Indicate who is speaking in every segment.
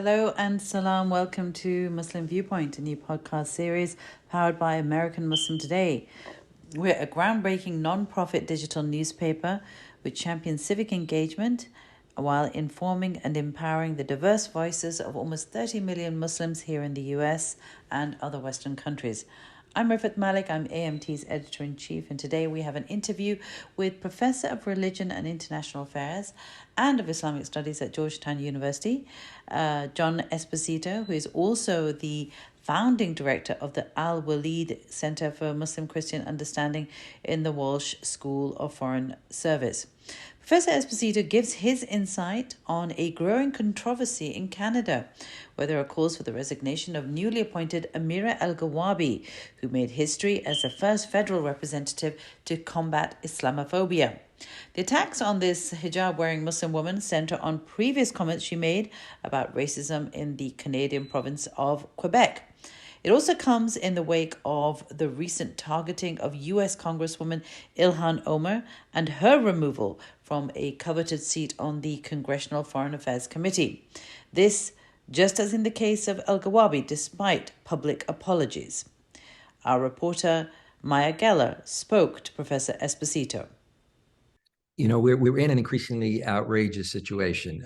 Speaker 1: Hello and salam. Welcome to Muslim Viewpoint, a new podcast series powered by American Muslim Today. We're a groundbreaking non-profit digital newspaper which champions civic engagement while informing and empowering the diverse voices of almost 30 million Muslims here in the US and other Western countries. I'm Rifat Malik, I'm AMT's editor-in-chief, and today we have an interview with Professor of Religion and International Affairs and of Islamic Studies at Georgetown University, John Esposito, who is also the founding director of the Al-Walid Center for Muslim Christian Understanding in the Walsh School of Foreign Service. Professor Esposito gives his insight on a growing controversy in Canada, where there are calls for the resignation of newly appointed Amira Elghawaby, who made history as the first federal representative to combat Islamophobia. The attacks on this hijab-wearing Muslim woman center on previous comments she made about racism in the Canadian province of Quebec. It also comes in the wake of the recent targeting of U.S. Congresswoman Ilhan Omar and her removal from a coveted seat on the Congressional Foreign Affairs Committee. This, just as in the case of Elghawaby, despite public apologies. Our reporter, Maya Geller, spoke to Professor Esposito.
Speaker 2: You know, we're in an increasingly outrageous situation.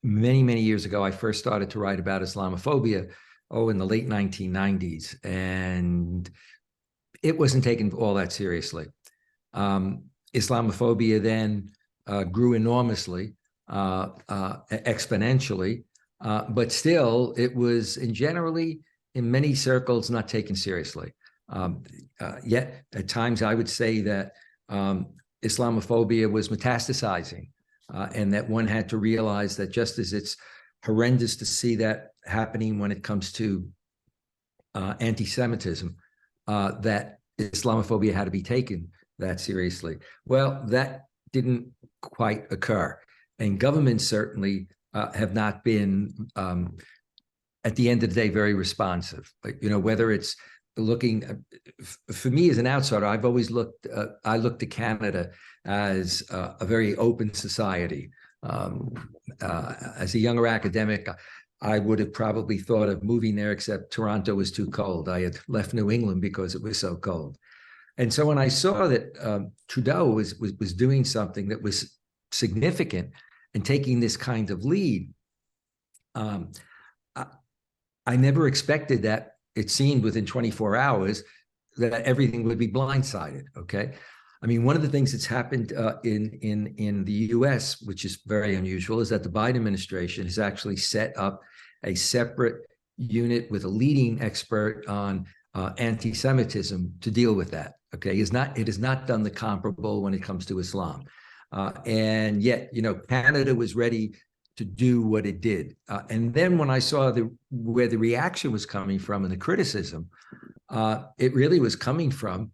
Speaker 2: Many years ago, I first started to write about Islamophobia, in the late 1990s, and it wasn't taken all that seriously. Islamophobia then grew enormously, exponentially, but still it was generally in many circles not taken seriously. Yet at times I would say that Islamophobia was metastasizing, and that one had to realize that just as it's horrendous to see that happening when it comes to anti-Semitism, that Islamophobia had to be taken that seriously. Well, that didn't quite occur. And governments certainly have not been, at the end of the day, very responsive. Like, you know, whether it's looking, for me as an outsider, I've always looked, I look to Canada as a very open society. As a younger academic, I would have probably thought of moving there, except Toronto was too cold. I had left New England because it was so cold. And so when I saw that Trudeau was doing something that was significant and taking this kind of lead, I never expected that it seemed within 24 hours that everything would be blindsided, okay? I mean, one of the things that's happened in the U.S., which is very unusual, is that the Biden administration has actually set up a separate unit with a leading expert on anti-Semitism to deal with that. Okay, it has not done the comparable when it comes to Islam, and yet, you know, Canada was ready to do what it did. And then when I saw where the reaction was coming from and the criticism, it really was coming from.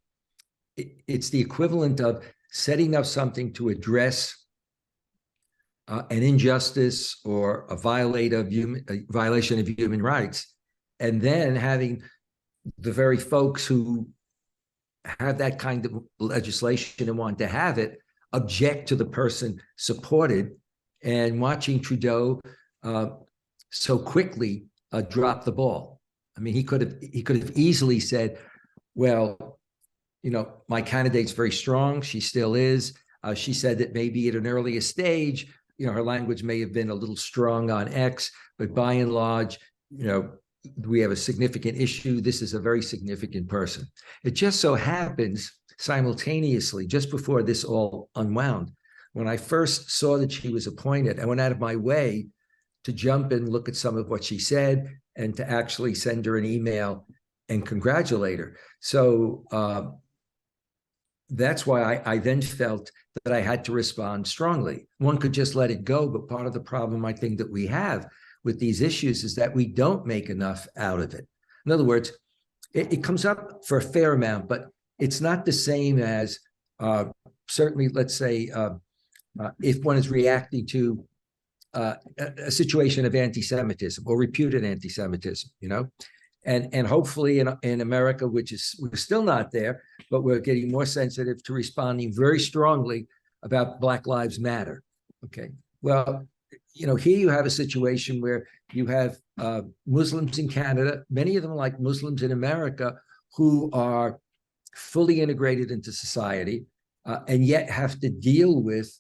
Speaker 2: It's the equivalent of setting up something to address an injustice or a violation of human rights, and then having the very folks who have that kind of legislation and want to have it object to the person supported, and watching Trudeau so quickly drop the ball. I mean, he could have easily said, well, you know, my candidate's very strong. She still is. She said that maybe at an earlier stage, you know, her language may have been a little strong on X, but by and large, you know, we have a significant issue. This is a very significant person. It just so happens simultaneously, just before this all unwound, when I first saw that she was appointed, I went out of my way to jump and look at some of what she said and to actually send her an email and congratulate her. So that's why I then felt that I had to respond strongly. One could just let it go, but part of the problem I think that we have with these issues is that we don't make enough out of it. In other words, it comes up for a fair amount, but it's not the same as certainly, let's say, if one is reacting to a situation of anti-Semitism or reputed anti-Semitism, you know, and hopefully in America, which is we're still not there, but we're getting more sensitive to responding very strongly about Black Lives Matter. Okay, well, here you have a situation where you have Muslims in Canada, many of them like Muslims in America, who are fully integrated into society, and yet have to deal with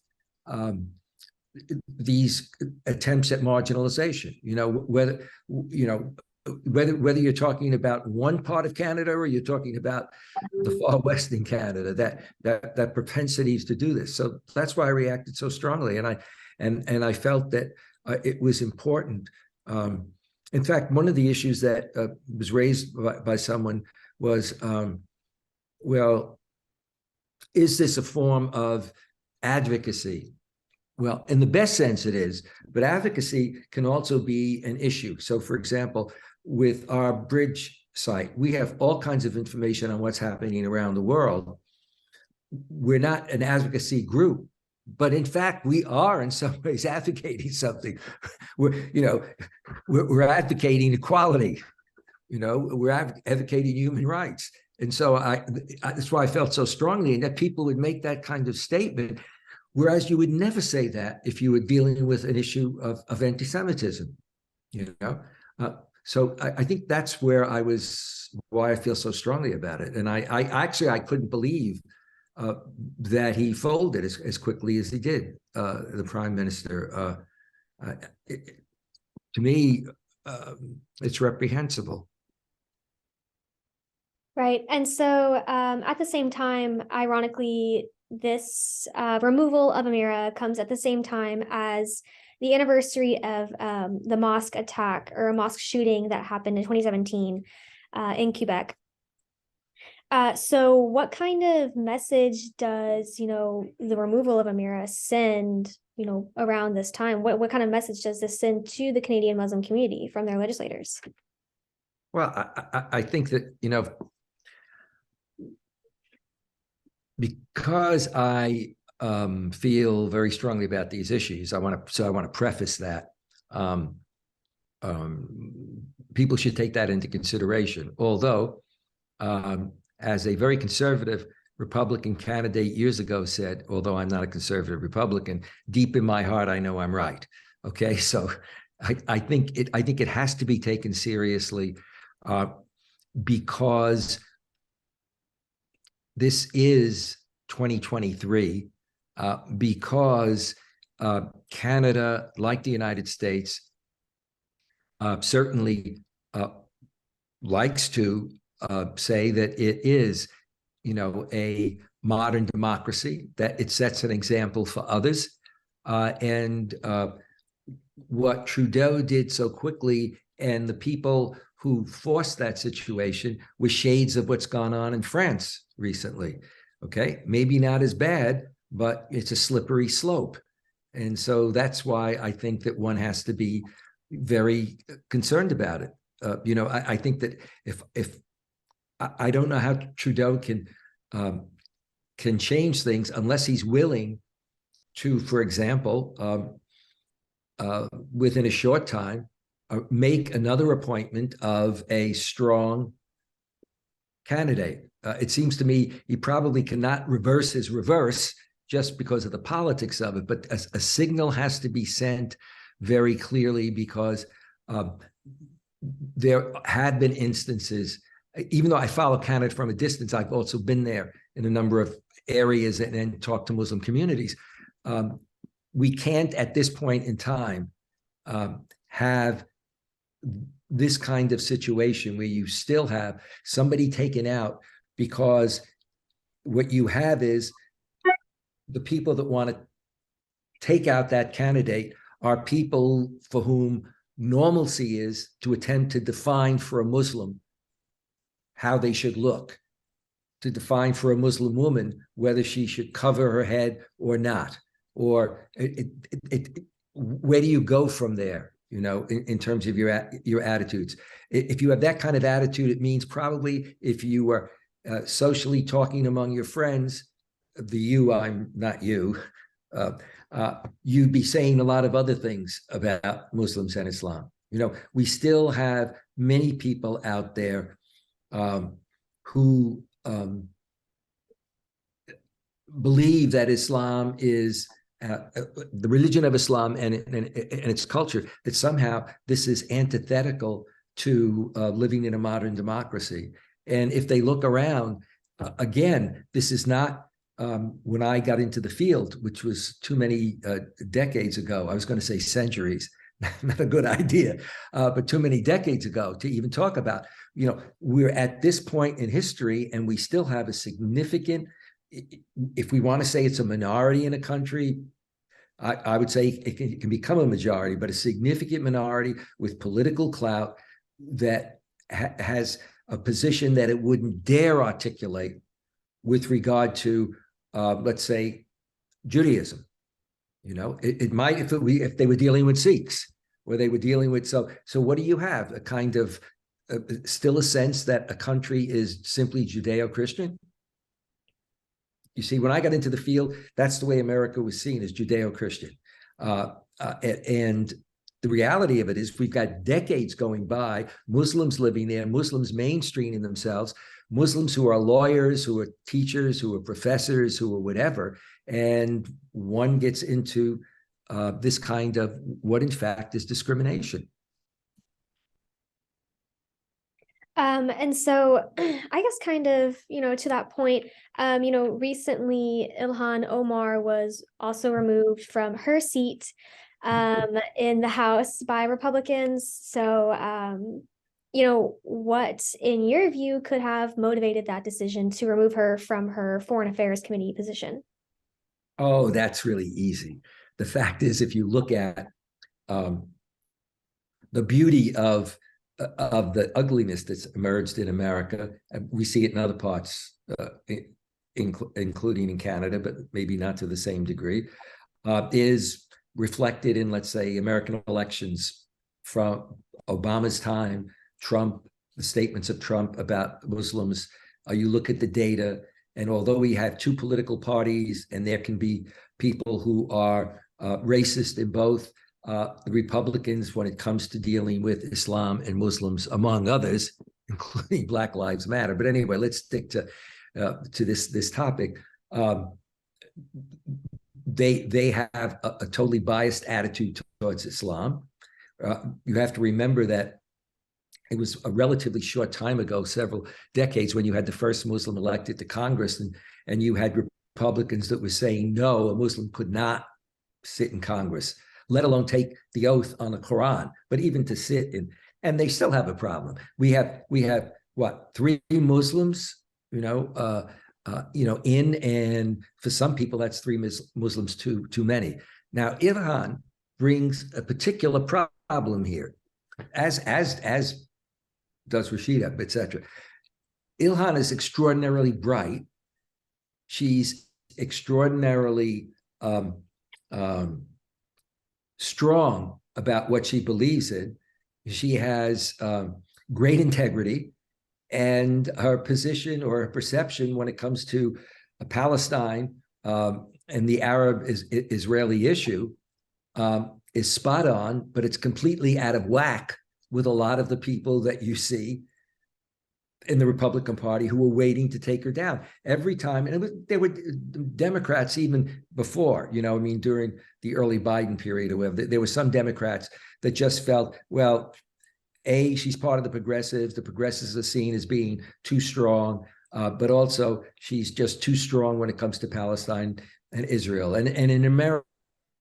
Speaker 2: these attempts at marginalization. Whether you're talking about one part of Canada or you're talking about the far western Canada, that propensities to do this. So that's why I reacted so strongly, and I felt that it was important. In fact, one of the issues that was raised by someone was, well, is this a form of advocacy? Well, in the best sense it is, but advocacy can also be an issue. So, for example, with our bridge site, we have all kinds of information on what's happening around the world. We're not an advocacy group, but in fact, we are in some ways advocating something. We're advocating equality. We're advocating human rights. And so that's why I felt so strongly, and that people would make that kind of statement, whereas you would never say that if you were dealing with an issue of anti-Semitism. So I think that's why I feel so strongly about it. And I couldn't believe that he folded as quickly as he did, the prime minister. To me, it's reprehensible.
Speaker 3: Right. And so at the same time, ironically, this removal of Amira comes at the same time as the anniversary of the mosque attack, or a mosque shooting that happened in 2017 in Quebec. So what kind of message does, the removal of Amira send, around this time? What kind of message does this send to the Canadian Muslim community from their legislators?
Speaker 2: Well, I think that, because I feel very strongly about these issues, I want to preface that people should take that into consideration. Although, as a very conservative Republican candidate years ago said, although I'm not a conservative Republican, deep in my heart, I know I'm right. Okay, so I think it has to be taken seriously, because this is 2023, because Canada, like the United States, certainly likes to say that it is, a modern democracy, that it sets an example for others. And what Trudeau did so quickly, and the people who forced that situation, were shades of what's gone on in France recently. Okay, maybe not as bad, but it's a slippery slope. And so that's why I think that one has to be very concerned about it. I think that if I don't know how Trudeau can change things unless he's willing to, for example, within a short time, make another appointment of a strong candidate. It seems to me he probably cannot reverse his reverse just because of the politics of it, but a signal has to be sent very clearly, because there have been instances, even though I follow Canada from a distance, I've also been there in a number of areas and talked to Muslim communities. We can't, at this point in time, have this kind of situation where you still have somebody taken out, because what you have is the people that want to take out that candidate are people for whom normalcy is to attempt to define for a Muslim how they should look, to define for a Muslim woman whether she should cover her head or not, or where do you go from there? In terms of your attitudes. If you have that kind of attitude, it means probably if you were socially talking among your friends, I'm not you, you'd be saying a lot of other things about Muslims and Islam. We still have many people out there who believe that Islam is the religion of Islam and its culture, that somehow this is antithetical to living in a modern democracy. And if they look around, again, this is not when I got into the field, which was too many decades ago. I was going to say centuries, not a good idea, but too many decades ago to even talk about. We're at this point in history, and we still have a significant, if we want to say it's a minority in a country, I would say it can become a majority, but a significant minority with political clout that has a position that it wouldn't dare articulate with regard to, let's say, Judaism. It might if they were dealing with Sikhs, or they were dealing with, so what do you have? A kind of still a sense that a country is simply Judeo-Christian? You see, when I got into the field, that's the way America was seen, as Judeo-Christian. And the reality of it is we've got decades going by, Muslims living there, Muslims mainstreaming themselves, Muslims who are lawyers, who are teachers, who are professors, who are whatever, and one gets into this kind of what in fact is discrimination.
Speaker 3: And so I guess kind of, to that point, recently Ilhan Omar was also removed from her seat in the House by Republicans. So, what, in your view, could have motivated that decision to remove her from her Foreign Affairs Committee position?
Speaker 2: Oh, that's really easy. The fact is, if you look at the beauty of the ugliness that's emerged in America, we see it in other parts, including in Canada, but maybe not to the same degree, is reflected in, let's say, American elections from Obama's time, Trump, the statements of Trump about Muslims. You look at the data, and although we have two political parties, and there can be people who are racist in both, the Republicans, when it comes to dealing with Islam and Muslims, among others, including Black Lives Matter. But anyway, let's stick to this topic. They have a totally biased attitude towards Islam. You have to remember that it was a relatively short time ago, several decades, when you had the first Muslim elected to Congress, and you had Republicans that were saying, no, a Muslim could not sit in Congress, let alone take the oath on the Quran, but even to sit in, and they still have a problem. We have what, 3 Muslims, in, and for some people that's 3 Muslims too many. Now, Ilhan brings a particular problem here, as does Rashida, etc. Ilhan is extraordinarily bright. She's extraordinarily strong about what she believes in. She has great integrity, and her position or her perception when it comes to Palestine and the Arab-Israeli issue is spot on, but it's completely out of whack with a lot of the people that you see in the Republican Party who were waiting to take her down every time. And there were Democrats even before, during the early Biden period or whatever, there were some Democrats that just felt, well, she's part of the progressives. The progressives are seen as being too strong, but also she's just too strong when it comes to Palestine and Israel. And in America,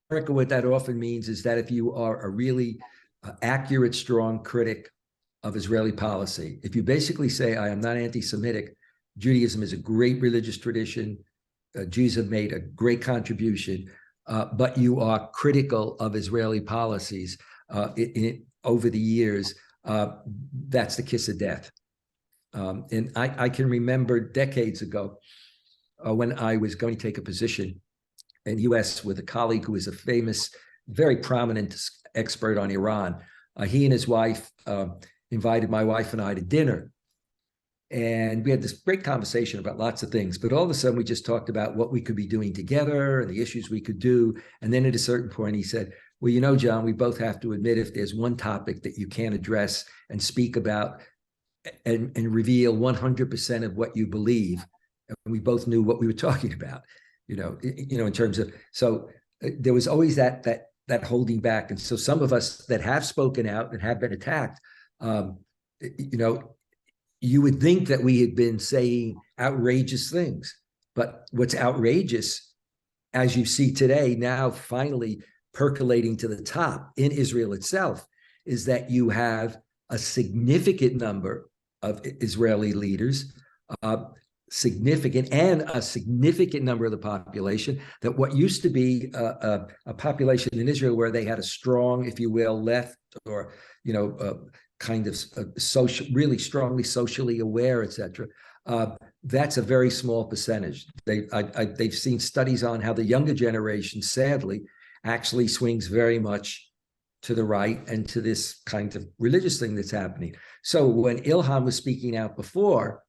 Speaker 2: what that often means is that if you are a really accurate, strong critic of Israeli policy, if you basically say, I am not anti-Semitic, Judaism is a great religious tradition, Jews have made a great contribution, but you are critical of Israeli policies over the years, that's the kiss of death. And I can remember decades ago when I was going to take a position in the US with a colleague who is a famous, very prominent expert on Iran. He and his wife invited my wife and I to dinner. And we had this great conversation about lots of things, but all of a sudden we just talked about what we could be doing together and the issues we could do. And then at a certain point he said, well, John, we both have to admit if there's one topic that you can't address and speak about and reveal 100% of what you believe, and we both knew what we were talking about, in terms of, so there was always that holding back. And so some of us that have spoken out and have been attacked, you would think that we had been saying outrageous things. But what's outrageous, as you see today, now finally percolating to the top in Israel itself, is that you have a significant number of Israeli leaders, significant number of the population, that what used to be a population in Israel where they had a strong, if you will, left or, kind of social, really strongly socially aware, etc. That's a very small percentage. They've seen studies on how the younger generation, sadly, actually swings very much to the right and to this kind of religious thing that's happening. So when Ilhan was speaking out before,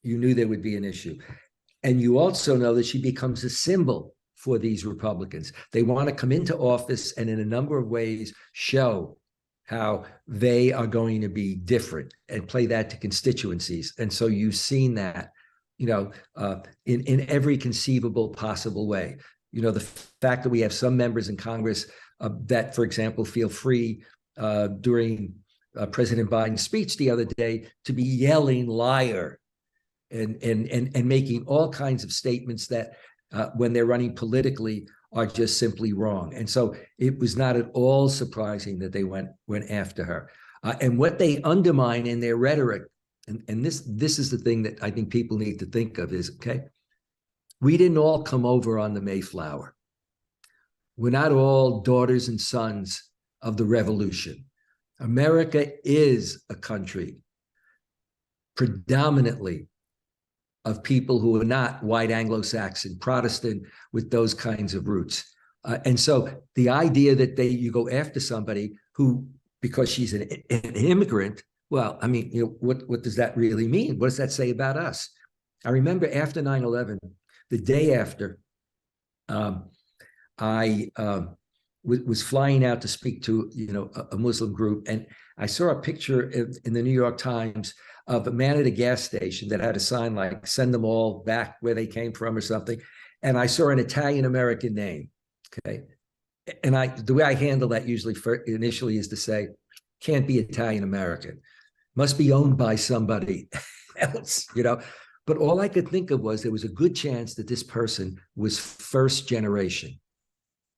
Speaker 2: you knew there would be an issue. And you also know that she becomes a symbol for these Republicans. They want to come into office and in a number of ways show how they are going to be different and play that to constituencies. And so you've seen that, in every conceivable possible way. The fact that we have some members in Congress that, for example, feel free during President Biden's speech the other day to be yelling liar and making all kinds of statements that when they're running politically are just simply wrong. And so it was not at all surprising that they went after her. And what they undermine in their rhetoric, and this is the thing that I think people need to think of is, okay, we didn't all come over on the Mayflower. We're not all daughters and sons of the revolution. America is a country predominantly of people who are not white Anglo-Saxon, Protestant, with those kinds of roots. And so the idea that you go after somebody who, because she's an immigrant, well, I mean, what does that really mean? What does that say about us? I remember after 9/11, the day after, I was flying out to speak to a Muslim group, and I saw a picture in the New York Times of a man at a gas station that had a sign like "Send them all back where they came from" or something, and I saw an Italian American name. Okay, and the way I handle that usually initially is to say, "Can't be Italian American, must be owned by somebody else," But all I could think of was there was a good chance that this person was first generation,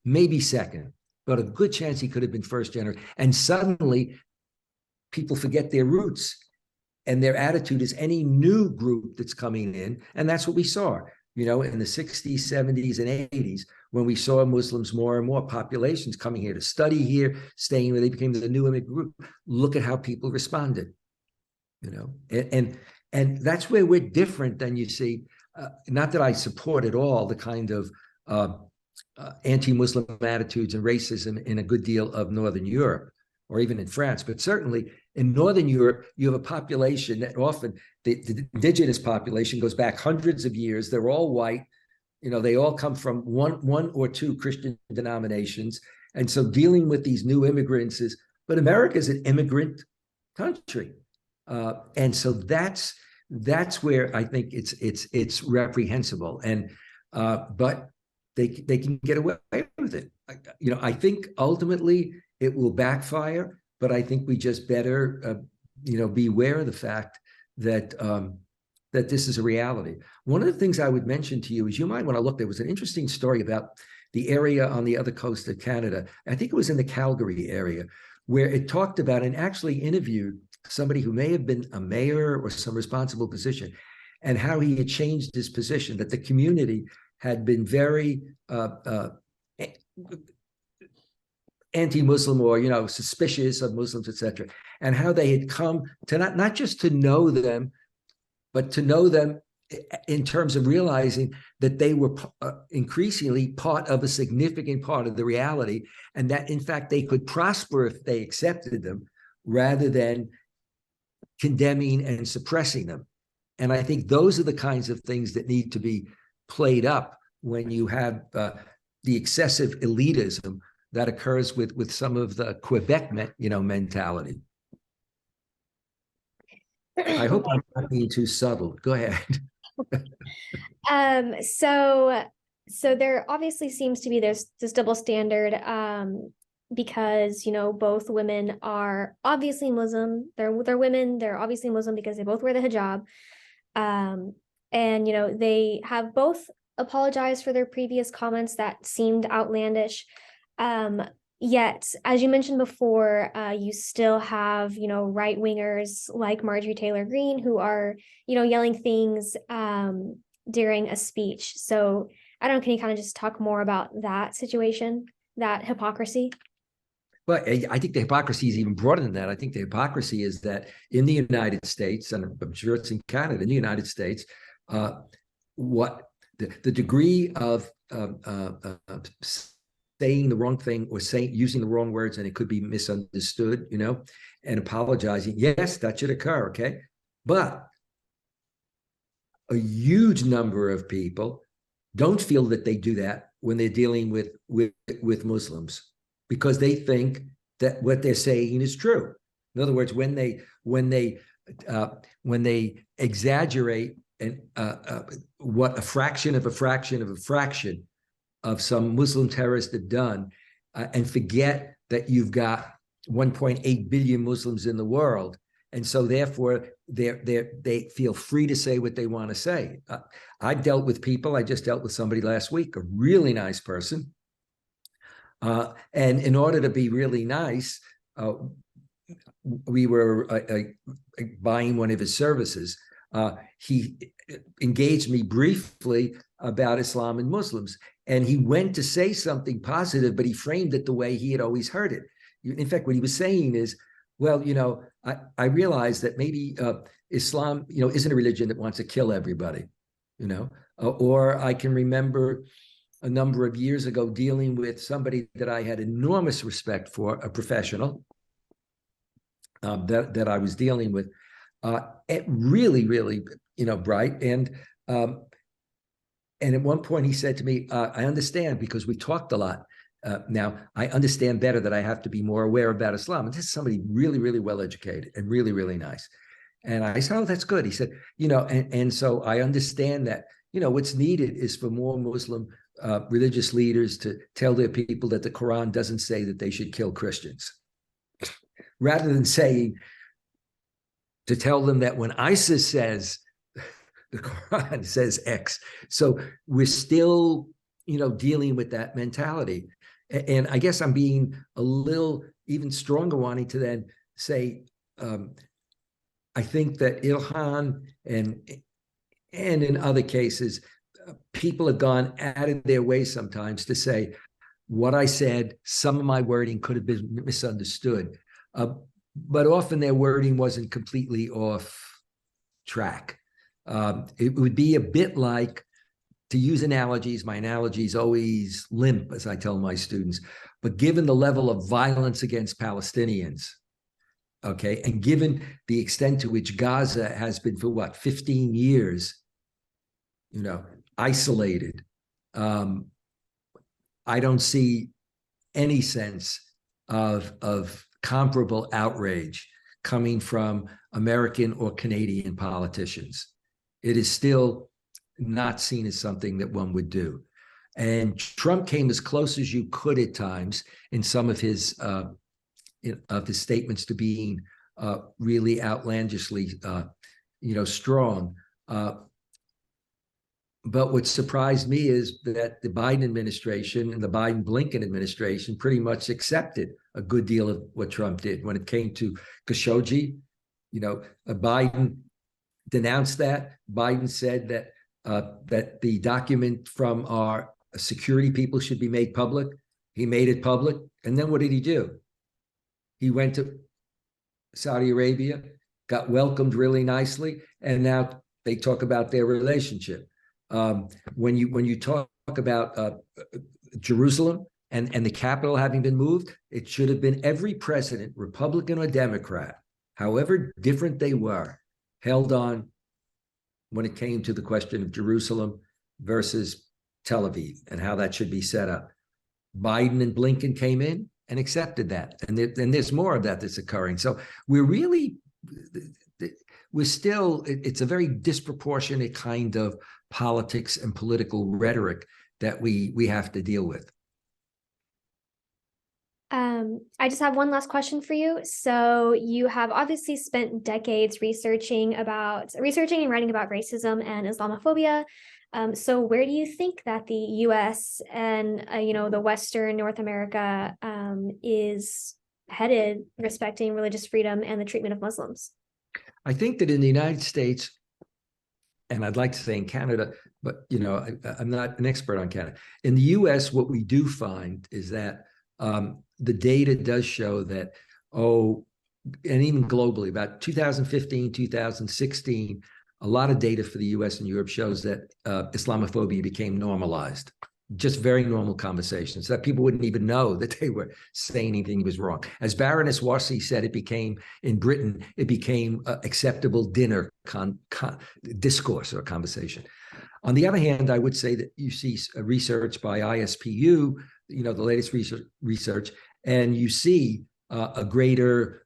Speaker 2: maybe second, but a good chance he could have been first generation. And suddenly people forget their roots and their attitude is any new group that's coming in. And that's what we saw, in the 60s, 70s, and 80s, when we saw Muslims, more and more populations coming here to study here, staying where they became the new immigrant group. Look at how people responded, and that's where we're different than you see. Not that I support at all the kind of anti-Muslim attitudes and racism in a good deal of Northern Europe or even in France, but certainly in Northern Europe, you have a population that often, the indigenous population goes back hundreds of years. They're all white. They all come from one or two Christian denominations. And so dealing with these new immigrants but America is an immigrant country. And so that's where I think it's reprehensible. And but they can get away with it. I think ultimately it will backfire, but I think we just better be aware of the fact that that this is a reality. One of the things I would mention to you is you might want to look. There was an interesting story about the area on the other coast of Canada. I think it was in the Calgary area, where it talked about and actually interviewed somebody who may have been a mayor or some responsible position, and how he had changed his position, that the community had been very anti-Muslim or, suspicious of Muslims, etc., and how they had come to not just to know them, but to know them in terms of realizing that they were increasingly part of a significant part of the reality, and that in fact they could prosper if they accepted them rather than condemning and suppressing them. And I think those are the kinds of things that need to be played up when you have the excessive elitism that occurs with some of the Quebec mentality. I hope I'm not being too subtle. Go ahead.
Speaker 3: So So there obviously seems to be this double standard, because, both women are obviously Muslim. They're women. They're obviously Muslim because they both wear the hijab. And, they have both apologized for their previous comments that seemed outlandish. Yet, as you mentioned before, you still have, right wingers like Marjorie Taylor Greene who are, yelling things during a speech. So I don't know, can you kind of just talk more about that situation, that hypocrisy?
Speaker 2: But I think the hypocrisy is even broader than that. I think the hypocrisy is that in the United States, and I'm sure it's in Canada, in the United States, what the degree of saying the wrong thing or using the wrong words, and it could be misunderstood, and apologizing. Yes, that should occur, okay? But a huge number of people don't feel that they do that when they're dealing with Muslims, because they think that what they're saying is true. In other words, when they exaggerate and what a fraction of a fraction of a fraction of some Muslim terrorists have done, and forget that you've got 1.8 billion Muslims in the world, and so therefore they feel free to say what they want to say. I've dealt with people. I just dealt with somebody last week, a really nice person. And in order to be really nice, we were buying one of his services. He engaged me briefly about Islam and Muslims, and he went to say something positive, but he framed it the way he had always heard it. In fact, what he was saying is, well, I realize that maybe Islam, isn't a religion that wants to kill everybody, or I can remember a number of years ago dealing with somebody that I had enormous respect for, a professional that I was dealing with, really, really, bright. And at one point he said to me, I understand, because we talked a lot. Now I understand better that I have to be more aware about Islam. And this is somebody really, really well educated and really, really nice. And I said, oh, that's good. He said, and so I understand that, what's needed is for more Muslim religious leaders to tell their people that the Quran doesn't say that they should kill Christians, rather than saying, to tell them that when ISIS says the Quran says X. So we're still, dealing with that mentality. And I guess I'm being a little even stronger, wanting to then say, I think that Ilhan and in other cases, people have gone out of their way sometimes to say, what I said, some of my wording could have been misunderstood. But often their wording wasn't completely off track. It would be a bit like, to use analogies, my analogies always limp, as I tell my students, but given the level of violence against Palestinians, okay, and given the extent to which Gaza has been for 15 years, isolated, I don't see any sense of comparable outrage coming from American or Canadian politicians. It is still not seen as something that one would do. And Trump came as close as you could at times in some of his statements to being really outlandishly, strong. But what surprised me is that the Biden administration and the Biden-Blinken administration pretty much accepted a good deal of what Trump did. When it came to Khashoggi, Biden denounced that. Biden said that that the document from our security people should be made public. He made it public. And then what did he do? He went to Saudi Arabia, got welcomed really nicely, and now they talk about their relationship. When you talk about Jerusalem and the capital having been moved, it should have been every president, Republican or Democrat, however different they were, held on when it came to the question of Jerusalem versus Tel Aviv and how that should be set up. Biden and Blinken came in and accepted that. And there's more of that that's occurring. So we're still, it's a very disproportionate kind of politics and political rhetoric that we have to deal with.
Speaker 3: I just have one last question for you. So you have obviously spent decades researching and writing about racism and Islamophobia. So where do you think that the U.S. and the Western North America is headed respecting religious freedom and the treatment of Muslims?
Speaker 2: I think that in the United States, and I'd like to say in Canada, but I'm not an expert on Canada. In the U.S., what we do find is that the data does show that, and even globally, about 2015, 2016, a lot of data for the US and Europe shows that Islamophobia became normalized, just very normal conversations that people wouldn't even know that they were saying anything was wrong. As Baroness Warsi said, in Britain, it became acceptable dinner discourse or conversation. On the other hand, I would say that you see research by ISPU, the latest research, and you see a greater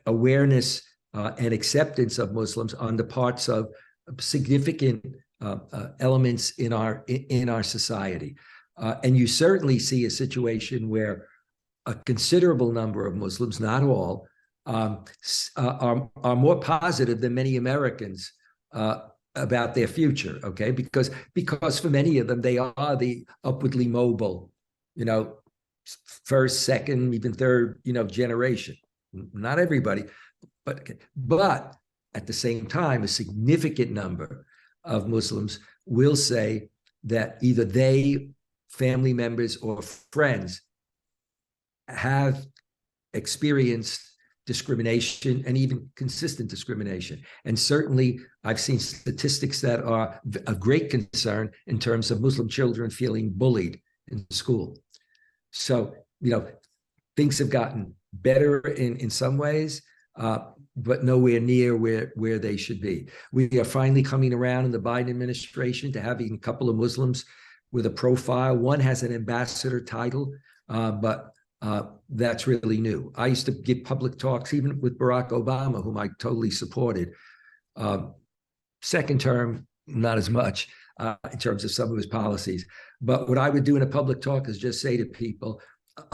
Speaker 2: awareness and acceptance of Muslims on the parts of significant elements in our society. And you certainly see a situation where a considerable number of Muslims, not all, are more positive than many Americans about their future, okay? Because for many of them, they are the upwardly mobile, first, second, even third, generation. Not everybody, but at the same time, a significant number of Muslims will say that either they, family members, or friends have experienced discrimination and even consistent discrimination. And certainly I've seen statistics that are of great concern in terms of Muslim children feeling bullied in school. So, things have gotten better in some ways, but nowhere near where they should be. We are finally coming around in the Biden administration to having a couple of Muslims with a profile. One has an ambassador title, but that's really new. I used to give public talks, even with Barack Obama, whom I totally supported. Second term, not as much in terms of some of his policies. But what I would do in a public talk is just say to people,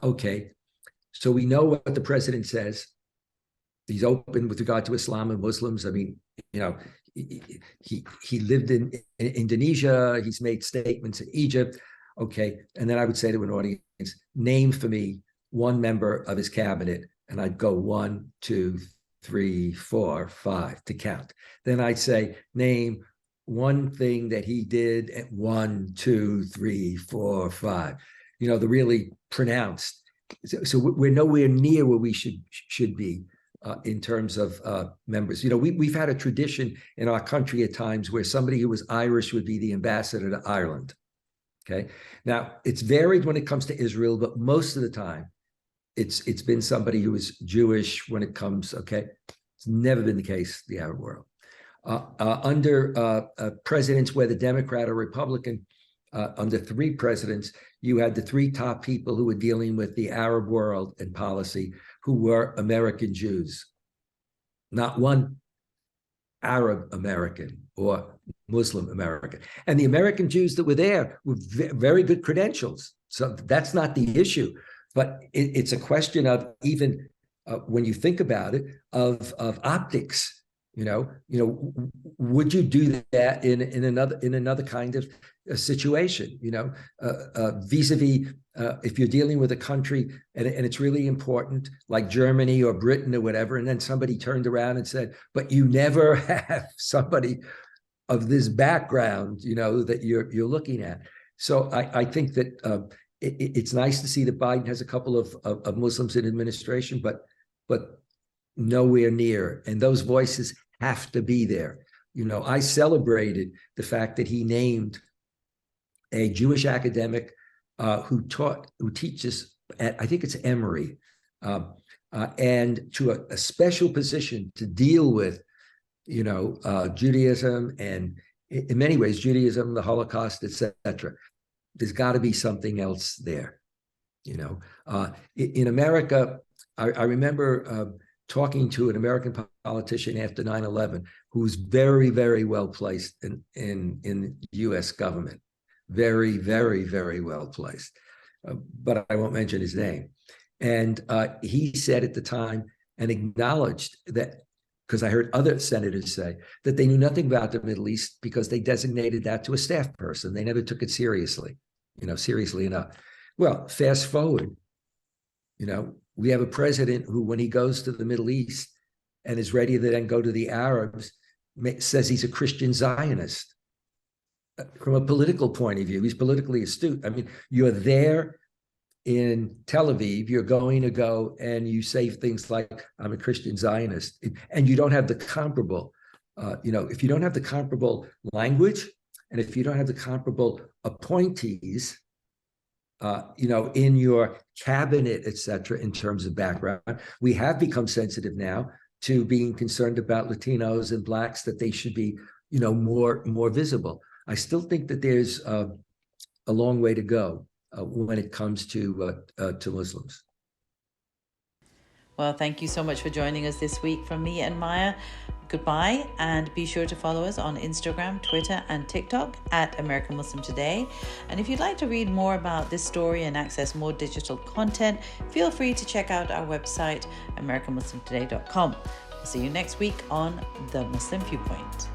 Speaker 2: okay, so we know what the president says. He's open with regard to Islam and Muslims. I mean, he lived in Indonesia. He's made statements in Egypt. Okay. And then I would say to an audience, name for me one member of his cabinet. And I'd go 1, 2, 3, 4, 5 to count. Then I'd say, name one thing that he did at 1, 2, 3, 4, 5. The really pronounced. So we're nowhere near where we should be in terms of members. We've had a tradition in our country at times where somebody who was Irish would be the ambassador to Ireland. Okay. Now it's varied when it comes to Israel, but most of the time it's been somebody who is Jewish when it comes. Okay. It's never been the case in the Arab world. Under presidents, whether Democrat or Republican, under 3 presidents, you had the 3 top people who were dealing with the Arab world and policy, who were American Jews. Not one Arab American or Muslim American. And the American Jews that were there were very good credentials. So that's not the issue. But it's a question of even when you think about it, of optics. Would you do that in another kind of situation? Vis-a-vis if you're dealing with a country and it's really important, like Germany or Britain or whatever, and then somebody turned around and said, "But you never have somebody of this background, that you're looking at." So I think that it's nice to see that Biden has a couple of Muslims in administration, but nowhere near, and those voices have to be there. I celebrated the fact that he named a Jewish academic who teaches at, I think it's Emory, and to a special position to deal with, Judaism, and in many ways, Judaism, the Holocaust, etc. There's got to be something else there. In America, I remember talking to an American politician after 9/11 who's very, very well placed in the U.S. government. Very, very, very well placed. But I won't mention his name. And he said at the time and acknowledged that, because I heard other senators say that they knew nothing about the Middle East because they designated that to a staff person. They never took it seriously, seriously enough. Well, fast forward, we have a president who, when he goes to the Middle East and is ready to then go to the Arabs, says he's a Christian Zionist. From a political point of view, he's politically astute. I mean, you're there in Tel Aviv, you're going to go and you say things like, I'm a Christian Zionist, and you don't have the comparable, if you don't have the comparable language, and if you don't have the comparable appointees, in your cabinet, et cetera, in terms of background, we have become sensitive now to being concerned about Latinos and Blacks, that they should be, more visible. I still think that there's a long way to go when it comes to Muslims.
Speaker 1: Well, thank you so much for joining us this week. From me and Maya, goodbye, and be sure to follow us on Instagram, Twitter, and TikTok at American Muslim Today. And if you'd like to read more about this story and access more digital content, feel free to check out our website, AmericanMuslimToday.com. We'll see you next week on The Muslim Viewpoint.